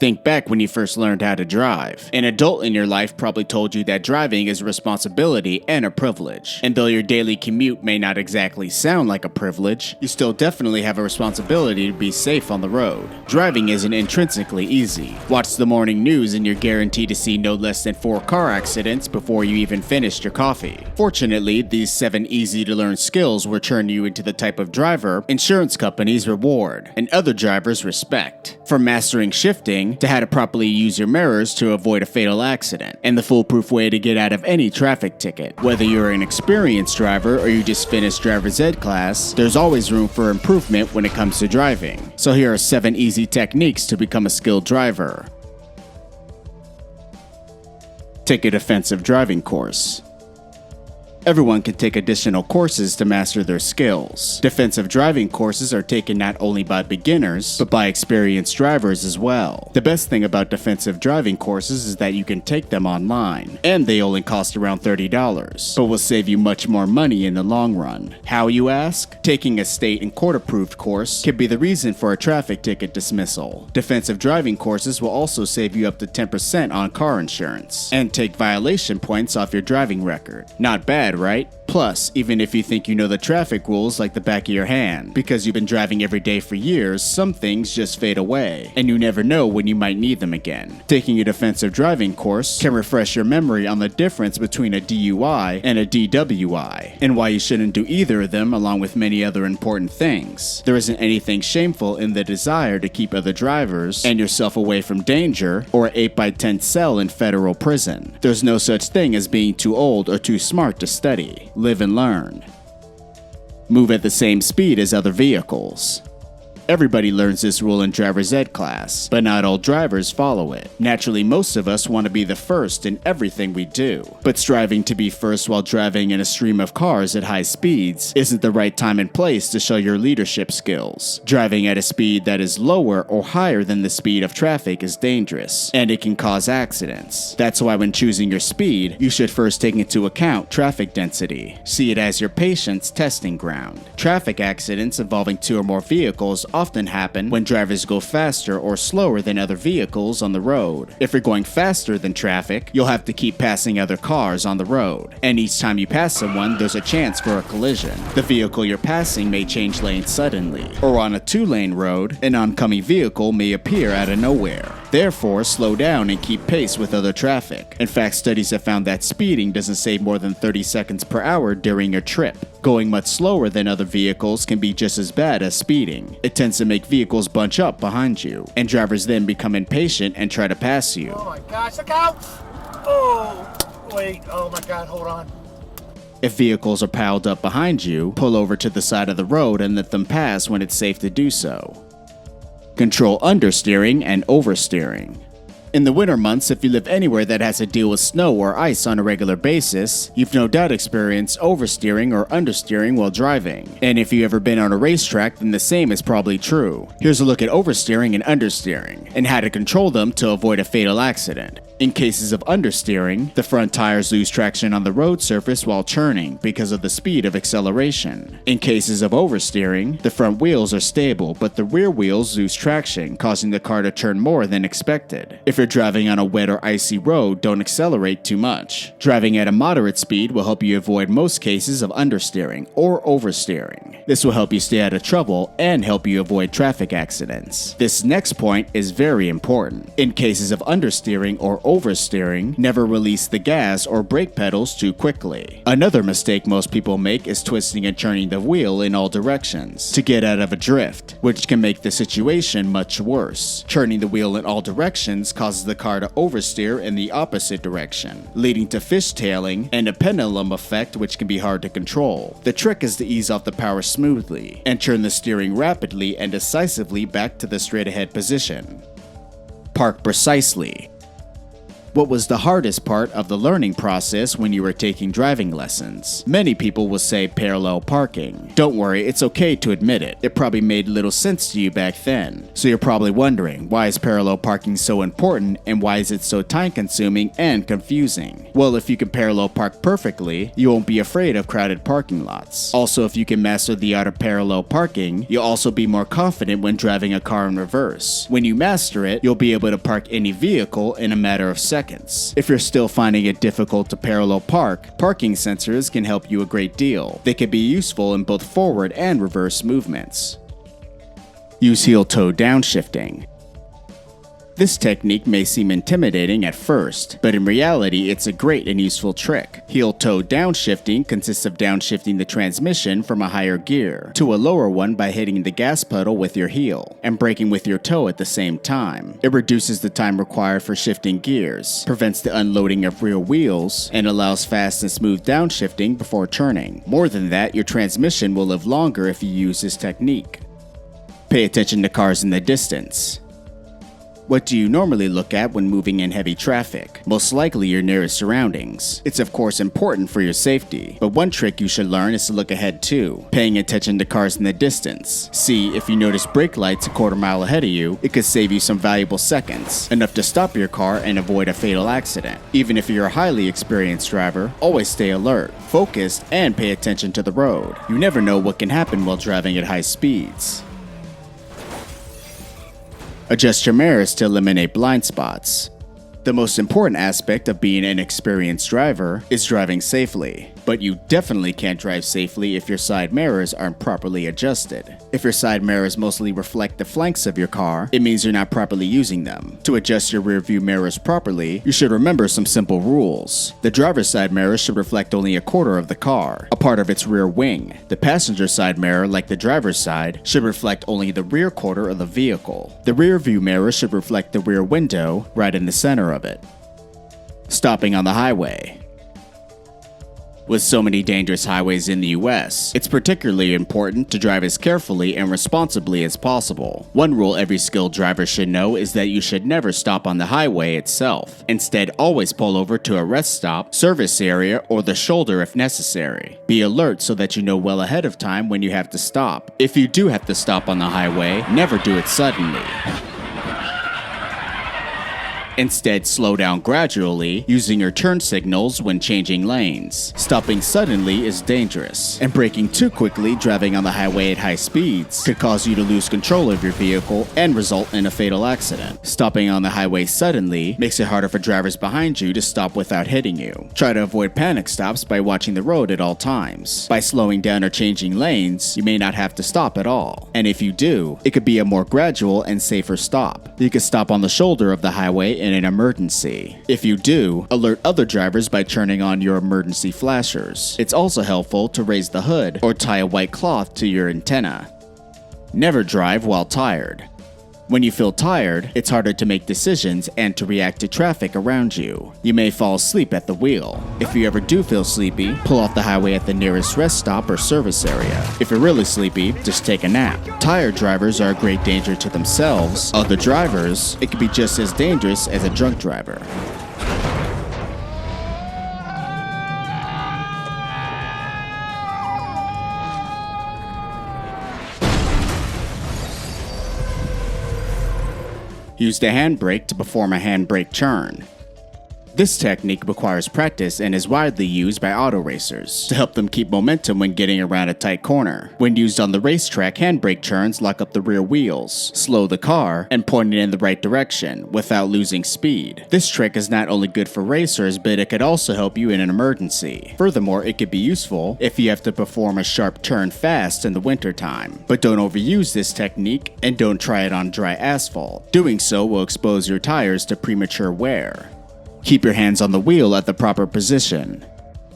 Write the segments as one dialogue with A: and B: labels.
A: Think back when you first learned how to drive. An adult in your life probably told you that driving is a responsibility and a privilege. And though your daily commute may not exactly sound like a privilege, you still definitely have a responsibility to be safe on the road. Driving isn't intrinsically easy. Watch the morning news and you're guaranteed to see no less than 4 car accidents before you even finished your coffee. Fortunately, these 7 easy-to-learn skills will turn you into the type of driver insurance companies reward and other drivers respect. From mastering shifting to how to properly use your mirrors to avoid a fatal accident, and the foolproof way to get out of any traffic ticket. Whether you're an experienced driver or you just finished driver's ed class, there's always room for improvement when it comes to driving. So here are 7 easy techniques to become a skilled driver. Take a defensive driving course. Everyone can take additional courses to master their skills. Defensive driving courses are taken not only by beginners, but by experienced drivers as well. The best thing about defensive driving courses is that you can take them online, and they only cost around $30, but will save you much more money in the long run. How, you ask? Taking a state and court-approved course can be the reason for a traffic ticket dismissal. Defensive driving courses will also save you up to 10% on car insurance, and take violation points off your driving record. Not bad, right? Plus, even if you think you know the traffic rules like the back of your hand, because you've been driving every day for years, some things just fade away, and you never know when you might need them again. Taking a defensive driving course can refresh your memory on the difference between a DUI and a DWI, and why you shouldn't do either of them, along with many other important things. There isn't anything shameful in the desire to keep other drivers and yourself away from danger or an 8x10 cell in federal prison. There's no such thing as being too old or too smart to study. Live and learn. Move at the same speed as other vehicles. Everybody learns this rule in driver's ed class, but not all drivers follow it. Naturally, most of us want to be the first in everything we do, but striving to be first while driving in a stream of cars at high speeds isn't the right time and place to show your leadership skills. Driving at a speed that is lower or higher than the speed of traffic is dangerous, and it can cause accidents. That's why when choosing your speed, you should first take into account traffic density. See it as your patient's testing ground. Traffic accidents involving 2 or more vehicles often happen when drivers go faster or slower than other vehicles on the road. If you're going faster than traffic, you'll have to keep passing other cars on the road, and each time you pass someone, there's a chance for a collision. The vehicle you're passing may change lanes suddenly, or on a 2-lane road, an oncoming vehicle may appear out of nowhere. Therefore, slow down and keep pace with other traffic. In fact, studies have found that speeding doesn't save more than 30 seconds per hour during your trip. Going much slower than other vehicles can be just as bad as speeding. It tends to make vehicles bunch up behind you, and drivers then become impatient and try to pass you.
B: Oh my gosh, look out! Oh, wait, oh my god, hold on.
A: If vehicles are piled up behind you, pull over to the side of the road and let them pass when it's safe to do so. Control understeering and oversteering. In the winter months, if you live anywhere that has to deal with snow or ice on a regular basis, you've no doubt experienced oversteering or understeering while driving. And if you've ever been on a racetrack, then the same is probably true. Here's a look at oversteering and understeering, and how to control them to avoid a fatal accident. In cases of understeering, the front tires lose traction on the road surface while turning because of the speed of acceleration. In cases of oversteering, the front wheels are stable, but the rear wheels lose traction, causing the car to turn more than expected. If you're driving on a wet or icy road, don't accelerate too much. Driving at a moderate speed will help you avoid most cases of understeering or oversteering. This will help you stay out of trouble and help you avoid traffic accidents. This next point is very important. In cases of understeering or oversteering, never release the gas or brake pedals too quickly. Another mistake most people make is twisting and turning the wheel in all directions to get out of a drift, which can make the situation much worse. Turning the wheel in all directions causes the car to oversteer in the opposite direction, leading to fishtailing and a pendulum effect, which can be hard to control. The trick is to ease off the power smoothly and turn the steering rapidly and decisively back to the straight ahead position. Park precisely. What was the hardest part of the learning process when you were taking driving lessons? Many people will say parallel parking. Don't worry, it's okay to admit it. It probably made little sense to you back then. So you're probably wondering, why is parallel parking so important and why is it so time-consuming and confusing? Well, if you can parallel park perfectly, you won't be afraid of crowded parking lots. Also, if you can master the art of parallel parking, you'll also be more confident when driving a car in reverse. When you master it, you'll be able to park any vehicle in a matter of seconds. If you're still finding it difficult to parallel park, parking sensors can help you a great deal. They can be useful in both forward and reverse movements. Use heel-toe downshifting. This technique may seem intimidating at first, but in reality it's a great and useful trick. Heel-toe downshifting consists of downshifting the transmission from a higher gear to a lower one by hitting the gas pedal with your heel and braking with your toe at the same time. It reduces the time required for shifting gears, prevents the unloading of rear wheels, and allows fast and smooth downshifting before turning. More than that, your transmission will live longer if you use this technique. Pay attention to cars in the distance. What do you normally look at when moving in heavy traffic? Most likely your nearest surroundings. It's of course important for your safety, but one trick you should learn is to look ahead too, paying attention to cars in the distance. See, if you notice brake lights a quarter mile ahead of you, it could save you some valuable seconds, enough to stop your car and avoid a fatal accident. Even if you're a highly experienced driver, always stay alert, focused, and pay attention to the road. You never know what can happen while driving at high speeds. Adjust your mirrors to eliminate blind spots. The most important aspect of being an experienced driver is driving safely, but you definitely can't drive safely if your side mirrors aren't properly adjusted. If your side mirrors mostly reflect the flanks of your car, it means you're not properly using them. To adjust your rear view mirrors properly, you should remember some simple rules. The driver's side mirror should reflect only a quarter of the car, a part of its rear wing. The passenger side mirror, like the driver's side, should reflect only the rear quarter of the vehicle. The rear view mirror should reflect the rear window, right in the center of it. Stopping on the highway. With so many dangerous highways in the US, it's particularly important to drive as carefully and responsibly as possible. One rule every skilled driver should know is that you should never stop on the highway itself. Instead, always pull over to a rest stop, service area, or the shoulder if necessary. Be alert so that you know well ahead of time when you have to stop. If you do have to stop on the highway, never do it suddenly. Instead, slow down gradually, using your turn signals when changing lanes. Stopping suddenly is dangerous, and braking too quickly driving on the highway at high speeds could cause you to lose control of your vehicle and result in a fatal accident. Stopping on the highway suddenly makes it harder for drivers behind you to stop without hitting you. Try to avoid panic stops by watching the road at all times. By slowing down or changing lanes, you may not have to stop at all. And if you do, it could be a more gradual and safer stop. You could stop on the shoulder of the highway in an emergency. If you do, alert other drivers by turning on your emergency flashers. It's also helpful to raise the hood or tie a white cloth to your antenna. Never drive while tired. When you feel tired, it's harder to make decisions and to react to traffic around you. You may fall asleep at the wheel. If you ever do feel sleepy, pull off the highway at the nearest rest stop or service area. If you're really sleepy, just take a nap. Tired drivers are a great danger to themselves. Other drivers, it can be just as dangerous as a drunk driver. Use the handbrake to perform a handbrake turn. This technique requires practice and is widely used by auto racers to help them keep momentum when getting around a tight corner. When used on the racetrack, handbrake turns lock up the rear wheels, slow the car, and point it in the right direction without losing speed. This trick is not only good for racers, but it could also help you in an emergency. Furthermore, it could be useful if you have to perform a sharp turn fast in the wintertime. But don't overuse this technique and don't try it on dry asphalt. Doing so will expose your tires to premature wear. Keep your hands on the wheel at the proper position.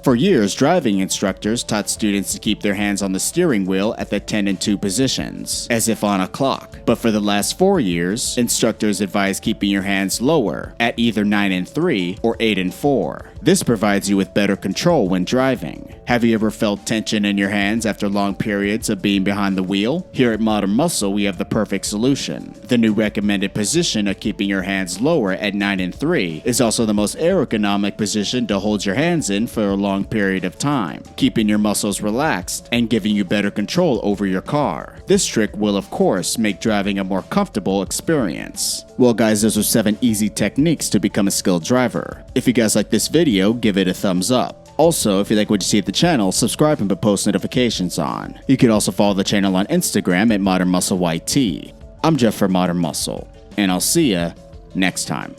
A: For years, driving instructors taught students to keep their hands on the steering wheel at the 10 and 2 positions, as if on a clock. But for the last 4 years, instructors advise keeping your hands lower, at either 9 and 3 or 8 and 4. This provides you with better control when driving. Have you ever felt tension in your hands after long periods of being behind the wheel? Here at Modern Muscle, we have the perfect solution. The new recommended position of keeping your hands lower at 9 and 3 is also the most ergonomic position to hold your hands in for a long period of time, keeping your muscles relaxed and giving you better control over your car. This trick will, of course, make driving a more comfortable experience. Well guys, those are 7 easy techniques to become a skilled driver. If you guys like this video, give it a thumbs up. Also, if you like what you see at the channel, subscribe and put post notifications on. You can also follow the channel on Instagram at Modern Muscle YT. I'm Jeff for Modern Muscle, and I'll see ya next time.